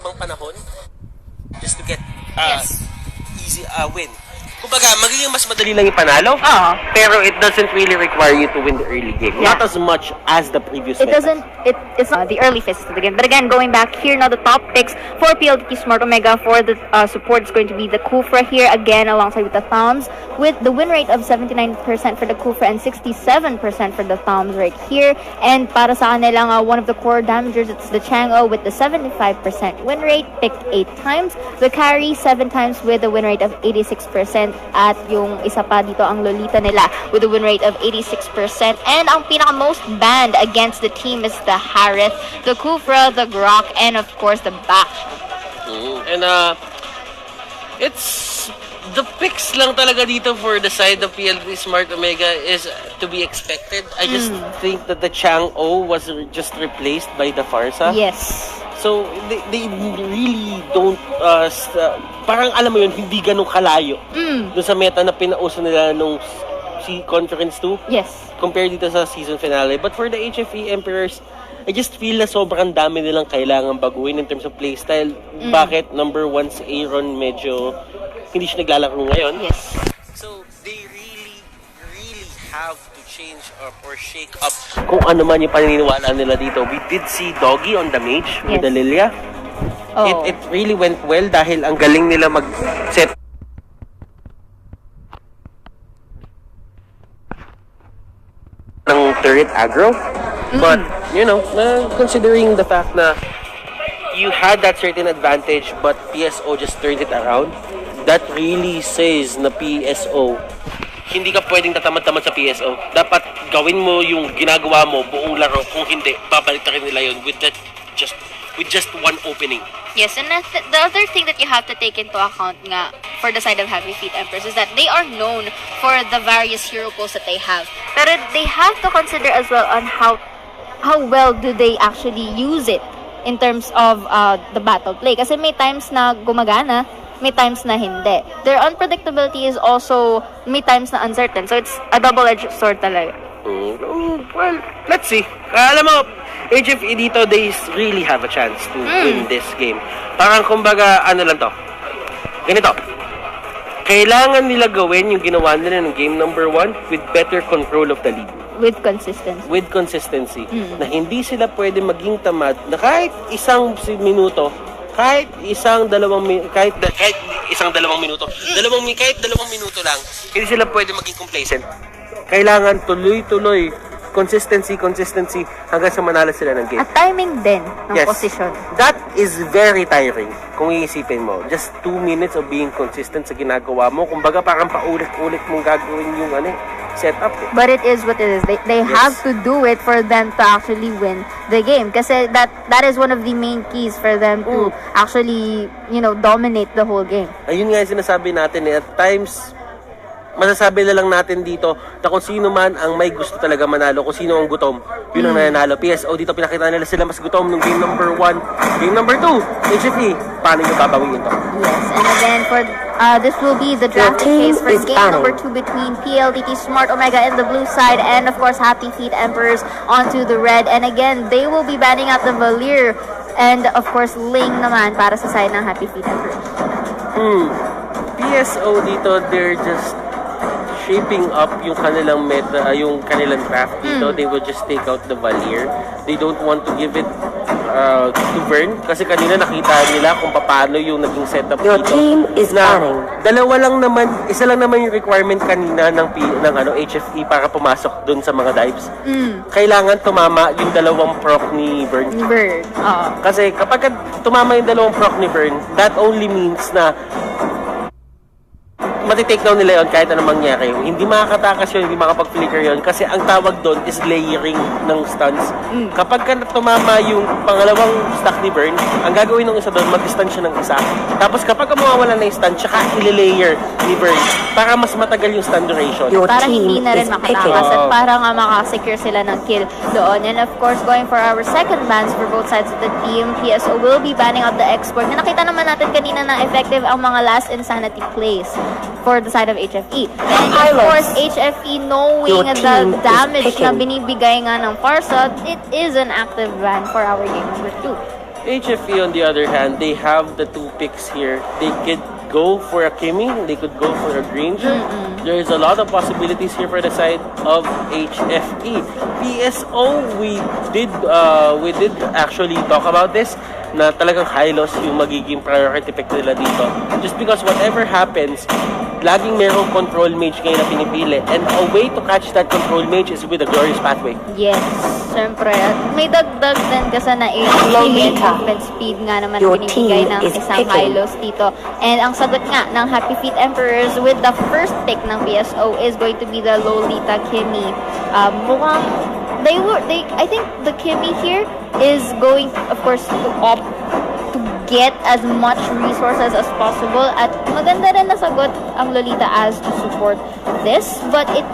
takbang panahon just to get Yes. easy win. Kumbaga, magiging mas madali lang yung panalo, pero it doesn't really require you to win the early game. Yeah. Not as much as the previous It meta. doesn't, it's not the early phases of the game. But again, going back here now, the top picks for PLDT-SMART Omega for the support is going to be the Kufra here, again, alongside with the Thumbs, with the win rate of 79% for the Kufra and 67% for the Thumbs right here. And para sa kanilang one of the core damagers, it's the Chango with the 75% win rate, picked 8 times. The Carry, 7 times with a win rate of 86%. At yung isa pa dito, ang Lolita nila with a win rate of 86%. And ang pinaka-most banned against the team is the Harith, the Kufra, the Grok, and of course the Bak. And it's the picks lang talaga dito for the side of PLDT-SMART Omega is to be expected. I just think that the Chang-O was just replaced by the Farsa. Yes. So, they really don't, parang alam mo yun, hindi ganun kalayo. Doon sa meta na pinauso nila nung Conference 2. Yes. Compared dito sa season finale. But for the HFE Emperors, I just feel na sobrang dami nilang kailangan baguhin in terms of playstyle. Bakit? Number 1 si Aaron medyo hindi siya naglalaro ngayon. Yes. So, they really have to change up or shake up kung ano man yung paniniwala nila dito. We did see Doggy on the mage with the Lilia. Oh. It really went well dahil ang galing nila mag-set ng turret aggro. But, you know, considering the fact na you had that certain advantage but PSO just turned it around, that really says na PSO, hindi ka pwedeng tatamad-tamad sa PSO. Dapat gawin mo yung ginagawa mo buong laro. Kung hindi, babalik na rin nila yun with just one opening. Yes, and the other thing that you have to take into account nga for the side of Heavy Feet Emperors is that they are known for the various hero pulls that they have. But they have to consider as well on how well do they actually use it in terms of the battle play. Kasi may times na gumagana, may times na hindi. Their unpredictability is also may times na uncertain. So it's a double-edged sword talaga. Well, let's see. Alam mo, HFE dito, they really have a chance to win this game. Parang kumbaga, ano lang to. Ganito. Kailangan nila gawin yung ginawa nila ng game number 1 with better control of the lead. With consistency. With consistency. Na hindi sila pwede maging tamad na kahit isang minuto, kahit isang dalawang minuto, kahit dalawang minuto lang, hindi sila pwede maging complacent. Kailangan tuloy-tuloy, consistency hanggang sa manalo sila ng game. At timing din ng position. That is very tiring kung iisipin mo. Just 2 minutes of being consistent sa ginagawa mo. Kumbaga parang paulit-ulit mong gagawin yung setup. But it is what it is. They have to do it for them to actually win the game. Kasi that is one of the main keys for them to actually, dominate the whole game. Ayun nga yung sinasabi natin at times masasabi na lang natin dito na kung sino man ang may gusto talaga manalo, kung sino ang gutom, yun ang nananalo. PSO dito pinakita nila sila mas gutom nung game number 1. Game number 2, HFE, paano nyo babawiin ito? Yes, and again, for this will be the drafting case for game number 2 between PLDT-SMART Omega in the blue side and of course Happy Feet Emperors onto the red. And again, they will be banning out the Valir and of course Ling naman para sa side ng Happy Feet Emperors. PSO dito, they're just shaping up yung kanilang meta, yung kanilang draft dito. They will just take out the Valir. They don't want to give it to Vern kasi kanina nakita nila kung paano yung naging setup Your dito. team is running. Isa lang naman yung requirement kanina ng HFE para pumasok dun sa mga dives. Kailangan tumama yung dalawang proc ni Vern. Kasi kapag tumama yung dalawang proc ni Vern, that only means na matitake down nila yun kahit anong mangyari. Hindi makakatakas yun, hindi makapag-flicker yun kasi ang tawag doon is layering ng stuns. Kapag tumama yung pangalawang stack ni Burn, ang gagawin ng isa doon, mag-stun siya ng isa. Tapos kapag mawawala na yung stun, tsaka i-layer ni Burn para mas matagal yung stun duration. Para hindi na rin makatakas at para nga makasecure sila ng kill doon. And of course, going for our second bans for both sides of the team, PSO will be banning out the export. Na nakita naman natin kanina na effective ang mga last insanity plays for the side of HFE. And of course, HFE knowing the damage na binibigay nga ng Farsa, it is an active ban for our game number 2. HFE, on the other hand, they have the two picks here. They could go for a Kimi, they could go for a Granger. There's a lot of possibilities here for the side of HFE. PSO, we did actually talk about this, na talagang high loss yung magiging priority pick nila dito. Just because whatever happens, laging merong control mage ngayon na pinipili. And a way to catch that control mage is with a glorious pathway. Yes, syempre. At may dagdag din kasi na HP and movement speed nga naman binibigay ng isang Hylos dito. And ang sagot nga ng Happy Feet Emperors with the first pick ng PSO is going to be the Lolita Kimi. Mukhang I think the Kimi here is going, of course, to opt to get as much resources as possible. At maganda rin nasagot ang Lolita as to support this. But it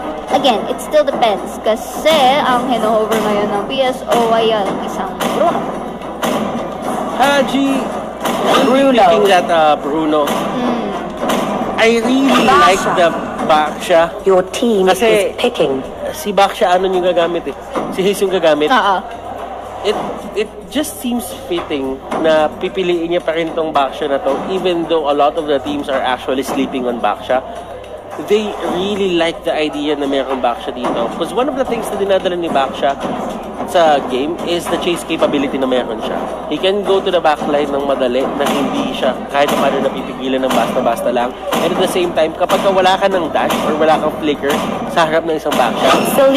still depends. Kasi ang hinohover ngayon ng PSO ay isang Bruno. Haji, looking at Bruno. I really like the Baksha. Your team Kasi is picking. Si Baksha ano yung gagamit eh. Si Hayes yung gagamit. It just seems fitting na pipiliin niya pa rin tong Baksha na to, even though a lot of the teams are actually sleeping on Baksha. They really like the idea na mayroong Baksha dito. Because one of the things na dinadala ni Baksha sa game is the chase capability na meron siya. He can go to the backline ng madali na hindi siya kahit paano napipigilan ng basta-basta lang. And at the same time, kapag wala ka ng dash or wala kang flicker sa harap ng isang Baksha,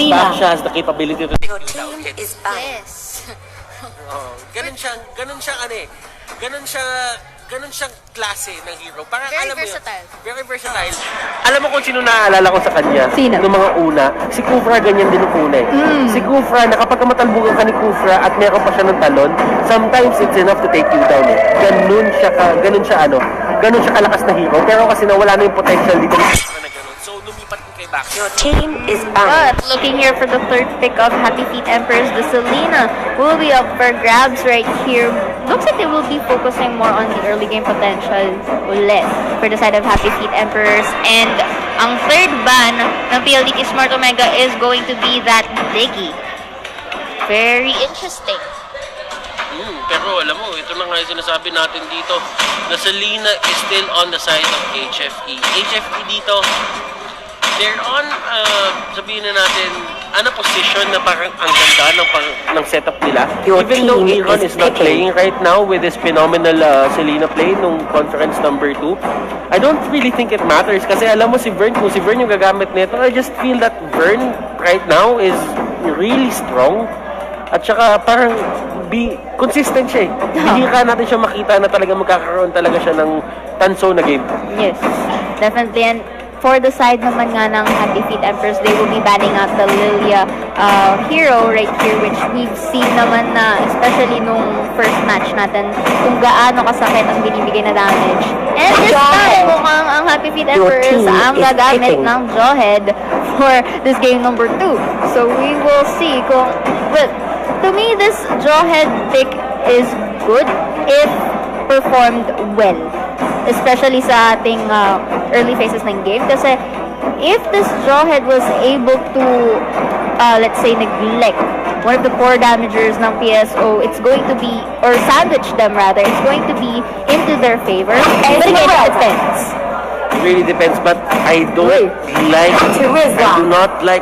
Baksha has the capability to take you down. Yes. Ganun siyang klase ng hero. Parang Very alam mo versatile. Yun, very versatile. Alam mo kung sino naaalala ko sa kanya? Sino? Noong mga una, si Kufra ganyan din nung una eh. Si Kufra, na kapag matalbugan ka ni Kufra at meron pa siya ng talon, sometimes it's enough to take you down eh. Ganun siya kalakas na hero. Pero kasi nawala na yung potential dito. So, lumipat ko kay Baksha. Your team is But looking here for the third pick of Happy Feet Emperors, the Selena will be up for grabs right here. Looks like they will be focusing more on the early game potential ulit for the side of Happy Feet Emperors. And ang third ban ng PLDT-SMART Omega is going to be that Diggy. Very interesting. Pero alam mo, ito na nga yung sinasabi natin dito. The Selena is still on the side of HFE. HFE dito, they're on, sabihin na natin, position na parang ang ganda ng setup nila. Even though Aaron is not playing right now with this phenomenal Selena play nung conference number 2, I don't really think it matters. Kasi alam mo kung si Vern yung gagamit nito, I just feel that Vern right now is really strong. At saka parang consistent siya eh. Hindi ka natin siya makita na talaga magkakaroon talaga siya ng tanso na game. Yes, definitely. And for the side naman nga ng Happy Feet Emperors, they will be banning out the Lilia hero right here, which we've seen naman na, especially nung first match natin, kung gaano kasakit ang binibigay na damage. And this time, mukhang ang Happy Feet Emperors ang gagamit ng Jawhead for this game number 2. So we will see kung, well, to me, this Jawhead pick is good if performed well. Especially sa ating early phases ng game. Kasi if this Jawhead was able to, let's say, neglect one of the core damagers ng PSO, it's going to be, or sandwich them rather, it's going to be into their favor. But again, it depends. It really depends, but I do not like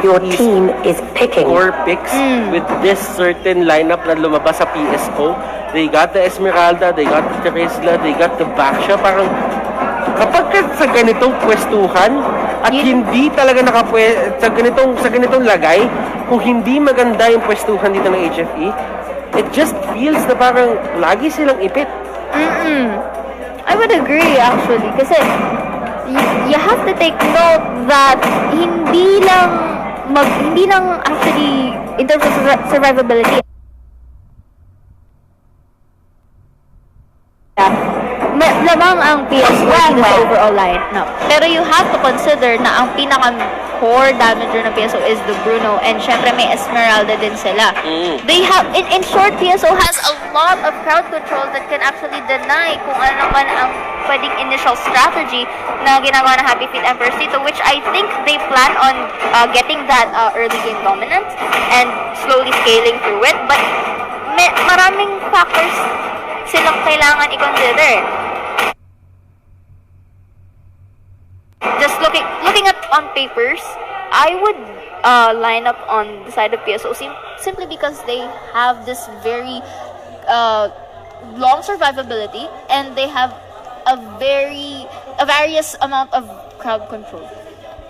Your HFE's team is picking. core picks with this certain lineup na lumabas sa PSO. They got the Esmeralda, they got the Teresla, they got the Baksha. Parang kapag sa ganitong pwestuhan at hindi talaga sa ganitong lagay, kung hindi maganda yung pwestuhan dito ng HFE, it just feels na parang lagi silang ipit. I would agree actually kasi you have to take note that hindi lang actually in terms of survivability lamang ang PSO sa overall lineup. Pero you have to consider na ang pinaka-core damager ng PSO is the Bruno, and syempre may Esmeralda din sila. They have, in short, PSO has a lot of crowd control that can actually deny kung ano naman ang pwedeng initial strategy na ginagawa ng Happy Feet Emperors dito, which I think they plan on getting that early game dominance and slowly scaling through it. But maraming factors silang kailangan i-consider. Just looking at on papers, I would line up on the side of PSO simply because they have this very long survivability and they have a various amount of crowd control.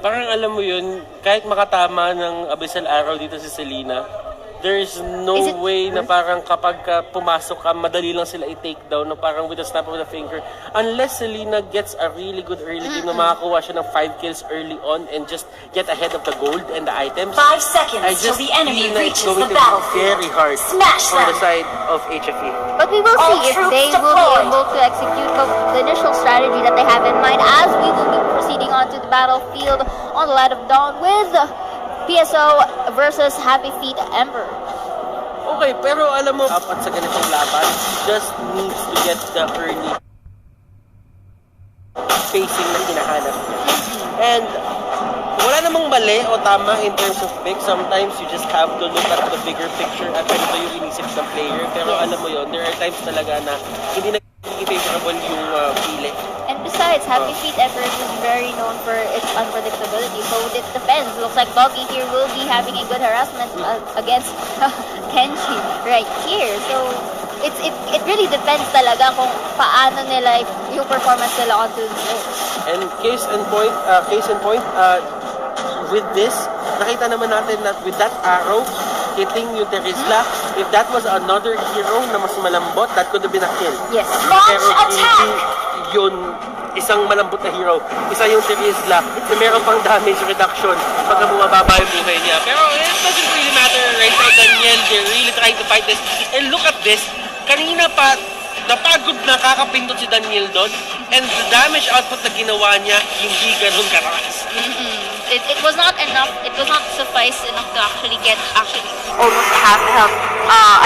Parang alam mo yun, kahit makatama ng Abyssal Arrow dito si Selena, there's no way na parang kapag pumasok ka, madali lang sila i-take down na parang with a snap of the finger. Unless Selena gets a really good early game na makakuha siya ng 5 kills early on and just get ahead of the gold and the items. 5 seconds I just till the enemy feel like reaches it's going the to be battlefield. very hard Smash on them. the side of HFE. But we will All see if troops they will deployed. be able to execute the initial strategy that they have in mind as we will be proceeding onto the battlefield on the light of dawn with PSO versus Happy Feet Ember. Okay, pero alam mo, apat sa ganitong laban, just needs to get the early spacing na hinahanap niya. And wala namang mali o tama in terms of pick. Sometimes you just have to look at the bigger picture at ganito yung inisip ng player. Pero alam mo yon, there are times talaga na hindi naging favorable yung pili. And besides, Happy Feet Ember is very known for its unpredictability, so it depends. Looks like Doggy here will be having a good harassment against Kenji right here. So it really depends talaga kung paano nila yung performance nila onto the show. And case in point, with this, nakita naman natin that with that arrow hitting yung Terizla, if that was another hero na mas malambot, that could have been a kill. Yes. Pero hindi yun isang malambot na hero. Isa yung Terizla na meron pang damage reduction pagka bumababa yung buhay niya. Pero it doesn't really matter right now, Daniel. They're really trying to fight this. And look at this. Kanina pa, napagod na kakapindot si Daniel doon. And the damage output na ginawa niya, hindi ganun karakas. It was not enough. It was not suffice enough to actually get almost half health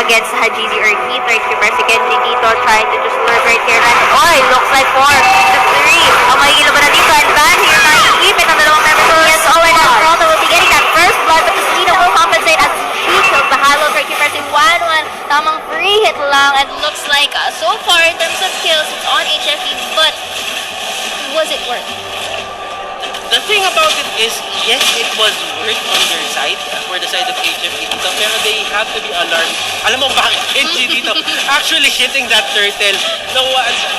against Hajizi or Keith right here. Pero si Kenji dito trying to just lurk right here. And looks like 4 to 3. Ang magiging ba na dito? And Van here naiipit ang dalawang members of PSO. And Esmeralda will be getting that first blood. But the Selena will compensate as she kills the Halos right here. Pero si 1-1 tamang free hit lang. And looks like so far in terms of kills, it's on HFE. But was it worth it? The thing about it is, yes, it was worth on their side, for the side of HFE dito, pero they have to be alarmed. Alam mo bakit HFE dito actually hitting that turtle,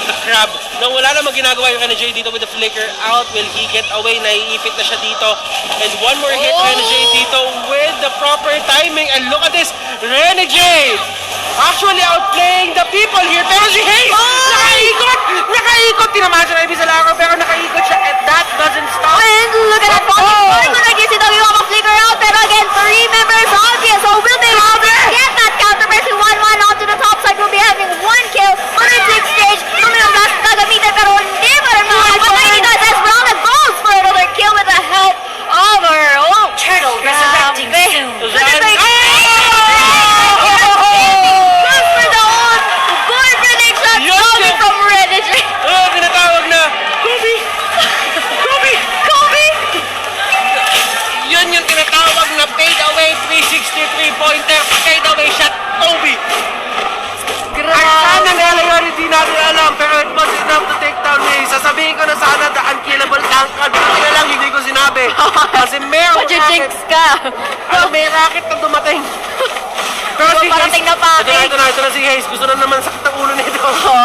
the crab, na wala namang ginagawa yung Renegade dito with the flicker out. Will he get away? Naiipit na siya dito. And one more hit, Renegade dito with the proper timing. And look at this, Renegade actually outplaying the people here. Pero si Hayes, nakaikot, tinamaan siya na ibig sa laro, pero nakaikot siya, and that doesn't stop. And look at that pocket. Gonna get si Doggy Wama flicker out, pero again, 3 members on PSO will be able to get that counter. Pressing 1-1 onto the top side, will be having 1 kill on the 6th stage. Tumilang gas gagamitin, pero hindi pa rin makakapatay dito. Esmeralda goes for another kill with the help of her own Turtle resurrecting soon. Look at the good prediction coming from Reddit. Tinatawag na, Kobe! Yun yung tinatawag na fade away 363 pointer, fade away shot, Kobe! Saan nangyayari, hindi natin alam, pero it was enough to take down me. Sasabihin ko na sana the unkillable tank, na lang hindi ko sinabi. Kasi merong racket. May racket na dumating. Pero si parating na pa. Ito na si Hayes. Gusto na naman sakit ang ulo nito.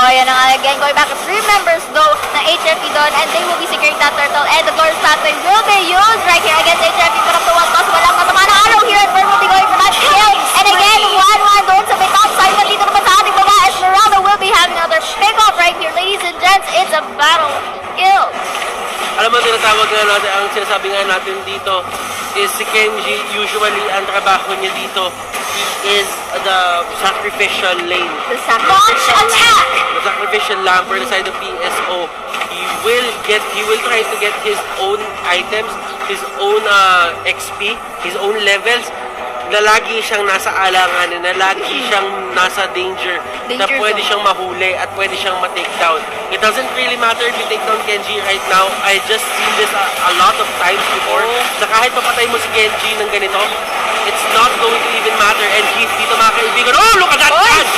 Ayan na nga again. Going back to 3 members though na HFE doon, and they will be securing that turtle, and the Glorious Pathway will be used right here against HFE. But up to 1 toss, walang matama na araw here, and Bird will be going for that kill. And again, 1-1 doon sa may top side, but dito naman sa ating baba, Esmeralda will be having another pick-off right here. Ladies and gents, it's a battle kill. Alam mo, tinatawag na natin, ang sinasabi nga natin dito is si Kenji, usually ang trabaho niya dito is the sacrificial lane. The sacrificial attack! The sacrificial lamp for the side of PSO. He will try to get his own items, his own XP, his own levels, na lagi siyang nasa alangan, na lagi siyang nasa danger na pwede siyang mahuli at pwede siyang ma-take down. It doesn't really matter if you take down Kenji right now. I just seen this a lot of times before, na kahit papatay mo si Kenji ng ganito, it's not going to even matter. And Heath dito mga kaibigan, oh, look at that catch!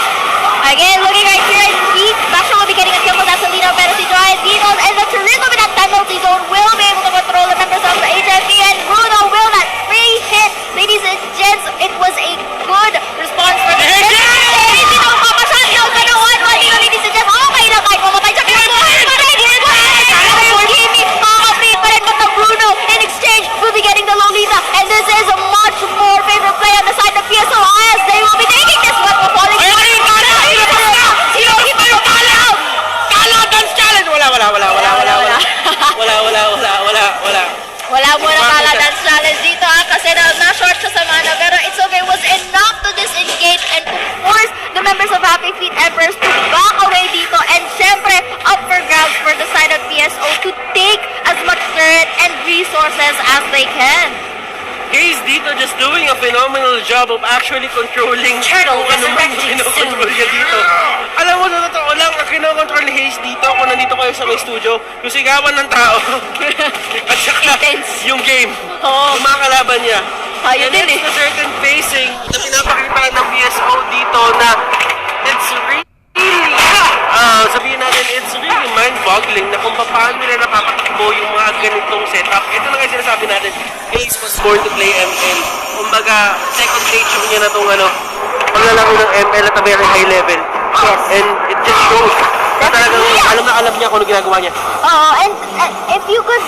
Again, looking right here at Pete. Basha will be getting a kill with Asolino, pero si Joy Dino and the Turismo with that penalty zone will be able to control the members of the HFE, and Bruno will that free hit. Ladies and gents, it was a good response for the hindi na mapapasyan. Now, pero 1-1 dito, ladies and gents. Okay na kahit mamatay siya. Pero makakapit pa rin but the Bruno in exchange will be getting the Lolita, and this is a much more favorite play on the side of PSO as they will be taking this one for falling. Wala mo na kala dance challenge dito kasi na-short siya sa mana, pero it's okay, it was enough to disengage and to force the members of Happy Feet Emperors to back away dito, and syempre up for grabs for the side of PSO to take as much turret and resources as they can. Haze dito just doing a phenomenal job of actually controlling Turtle kung ano man resurrecting yung kinokontrol niya dito. Alam mo, sa totoo lang, ang kinokontrol ni Haze dito, kung nandito kayo sa may studio, yung sigawan ng tao. At saka, Intense. yung game. Oo. Yung mga kalaban niya. Ayun And din it's a certain pacing na pinapakita ng PSO dito na it's really, sabihin natin, it's really mind-boggling na kung paano nila napapatakbo yung mga ganitong setup. Ito na nga sinasabi natin, Haze was born to play ML. Kumbaga, second nature niya na itong paglalaro ng ML at a very high level. Yes. And it just shows na talagang alam niya kung ano ginagawa niya. And if you could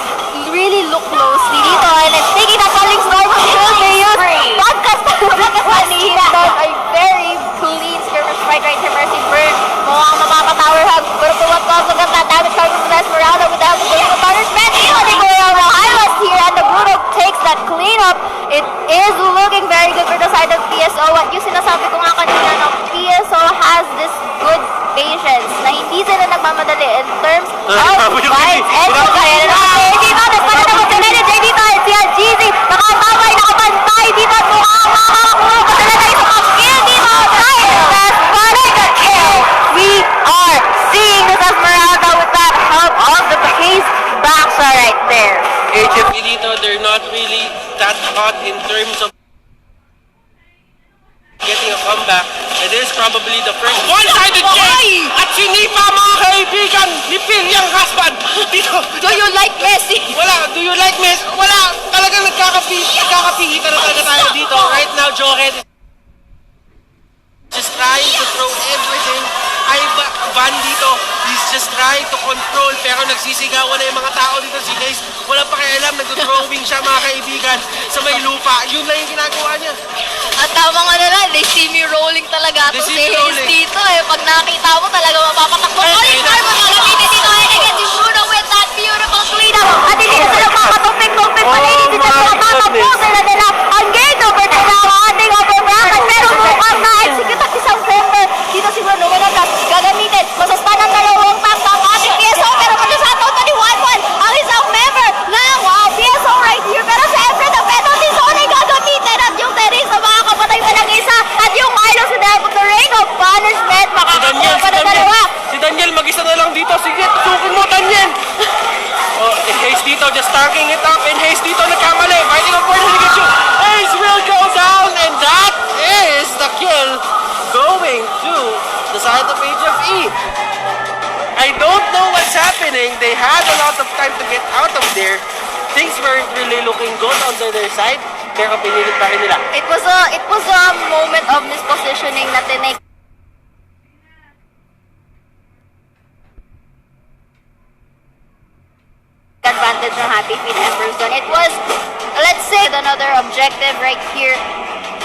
really look closely dito, and it's taking that falling star from Phil, they use podcast kanina. A very clean skirmish fight right here, Mercy Bird. Mukhang mapapatower hug, pero pumat ko ang that damage coming from Esmeralda with the help of the punishment. They go around the highlights here, and the Bruno takes that cleanup. It is looking very good for the side of PSO. At yung sinasabi ko nga kanina, no, PSO has this good patience na hindi sila nagmamadali in terms of fights. And kaya na dito, despite na magdalili, dito, siya GZ, nakatabay, nakapantay dito, at mukhang makakakuha pa talaga isang kill dito. But a kill. We are seeing this Esmeralda with that help of the Haze Baxa right there. HFE dito, they're not really that hot in terms of getting a comeback. It is probably the first one-sided game at sinipa mga kaibigan ni Pilyang husband dito. Do you like Messi? Wala, do you like Messi? Wala, talagang nagkakapihitan na talaga tayo dito. Right now, Jored just trying to throw everything. Ay, Van dito, he's just trying to control, pero nagsisigawan na yung mga tao dito. Si Haze, wala pa kaya alam, nag-throwing siya mga kaibigan sa may lupa. Yun lang yung ginagawa niya. At tama nga nila, they see me rolling talaga They to see si me Haze rolling. dito eh. Pag nakita mo talaga mapapatakbo. Eh, Ulit eh, tayo magagamitin dito eh. Again, si Bruno with that beautiful cleanup. At hindi na sila makatumpik-tumpik pa rin. Hindi sila makatapusin na nila ang game number 2 na ang ating upper bracket. Pero mukhang na-execute ang isang member. Dito si Bruno with that gagamitin. Masastan ang dalawang tap ng ating PSO. Pero mag-shoutout na ni 1-1 ang isang member ng PSO right here. Pero siyempre, the penalty zone ay gagamitin. At yung Teresa makakapatay pa ng isa. At yung Milo sa dahil the ring of punishment. Makakakuha pa ng dalawa. Si Daniel, mag-isa na lang dito. Sige, tusukin mo, Daniel. And Haze dito, just starking it up. And Haze dito, nagkamali. Fighting up for the ligature. Haze will go down. And that is the kill going to the side of HFE. I don't know what's happening. They had a lot of time to get out of there. Things weren't really looking good on their side. Pero pinilit pa rin nila. It was a moment of mispositioning na tinake advantage ng Happy Feet Emperors doon. It was, let's say, another objective right here.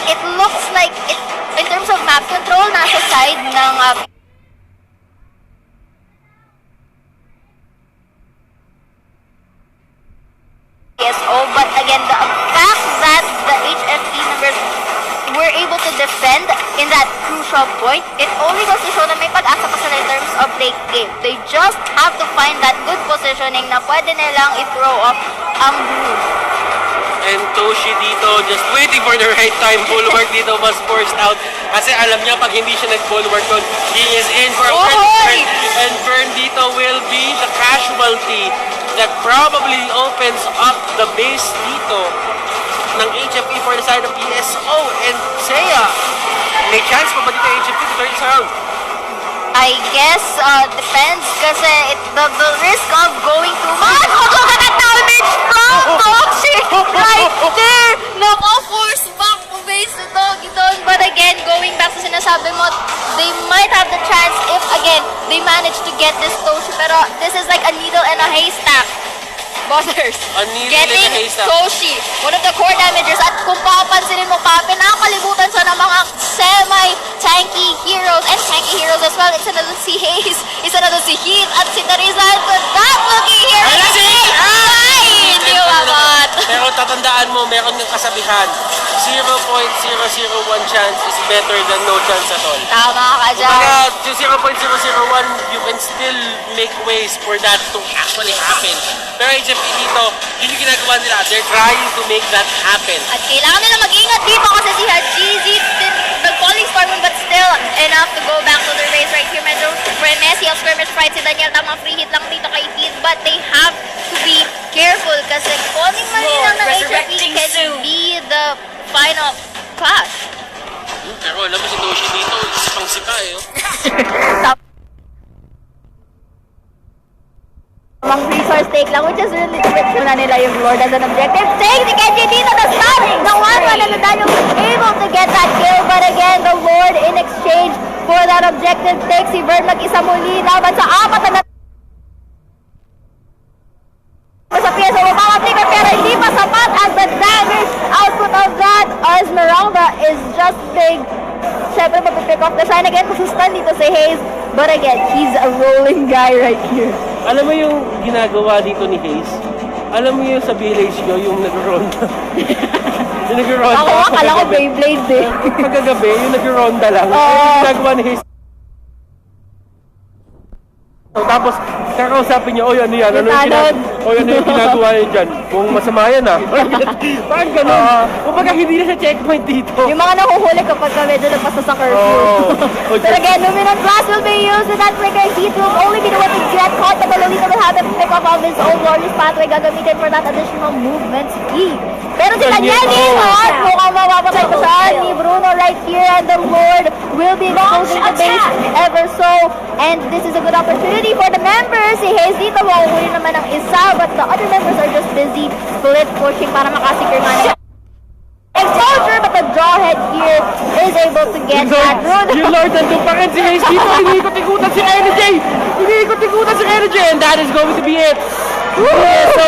It looks like, in terms of map control, nasa side ng PSO, but again, the fact that the HFE members were able to defend in that crucial point, it only goes to show na may pag-asa pa sila in terms of late game. They just have to find that good positioning na pwede nilang i-throw off ang blue. And Toshi dito, just waiting for the right time. Bulwark dito was forced out. Kasi alam niya, pag hindi siya nag-bulwark doon, he is in for a burn. And burn dito will be the casualty that probably opens up the base dito ng HFE for the side of PSO. And Seiya, may chance pa ba dito HFE to turn this around? I guess, depends kasi the risk of going too much. Damage from Toxic right there. Naka-force back to base to Doggy Don. But again, going back sa sinasabi mo, they might have the chance if, again, they manage to get this Toshi. Pero this is like a needle and a haystack. Bossers, A needle getting and a haystack. Toshi, one of the core damagers. At kung papansinin mo pa, pinakalibutan sa ng mga semi-tanky heroes and tanky heroes as well. It's another si Hayes, it's another si Heath, at si Tarizan. But that looking here Ay, is si- ay, hindi umabot. Pero tatandaan mo, meron ng kasabihan, 0.001 chance is better than no chance at all. Tama ka dyan. Kumbaga, yung 0.001, you can still make ways for that to actually happen. Pero HFE dito, yun yung ginagawa nila. They're trying to make that happen. At kailangan nila mag-ingat dito kasi si GZ nag-falling storm but still enough to go back to the race right here. Medyo Messi ang skirmish fight si Daniel. Tamang free hit lang dito kay Heath, but they have to be careful kasi calling mali lang ng HFE resurrecting can soon. be the final clash. Pero alam mo si Toshi dito, sipang-sipa eh. Among resource take lang, which is really switch muna nila yung Lord as an objective. Take the Kenji dito, the stun! The one na Daniel was able to get that kill, but again, the Lord in exchange for that objective takes si Vern mag-isa muli laban sa apat na sa PSO. Mapapaplikar pero hindi pa sapat as the damage output of that Esmeralda is just big. Siyempre, mapipick off the shine again. Masustand dito si Hayes. But again, he's a rolling guy right here. Alam mo yung ginagawa dito ni Hayes? Alam mo yung sa village nyo, yung nag-ronda. Yung nag-ronda. Ako, akala ko Beyblade eh. Pagkagabi, yung nag-ronda lang. Oo. Yung ginagawa ni Hayes. So, tapos, kakausapin niya, oy, ano yan? Ano yung ginagawa niya dyan? Kung masama yan, ah. Parang ganun. Kumbaga, hindi na siya checkpoint dito. Yung mga nahuhuli kapag medyo napasa sa curfew. But again, Luminant Blast will be used with that trigger. Heat will only be the one to get caught, but Lolita will have to pick up of his own glorious pathway gagamitin for that additional movement speed. Pero si Daniel Hart, mukhang mapapatay ko siya ni Bruno right here, and the Lord will be exposing the base ever so. And this is a good opportunity for the members. Si Hayes dito, mahuhuli naman ang isa, but the other members are just busy split pushing para makasecure nga nila exposure, but the Jawhead here is able to get that rune. Yung Lord, nandun pa rin si Hayes dito. Iniikot-ikutan si Energy. Iniikot-ikutan si Energy, and that is going to be it. So,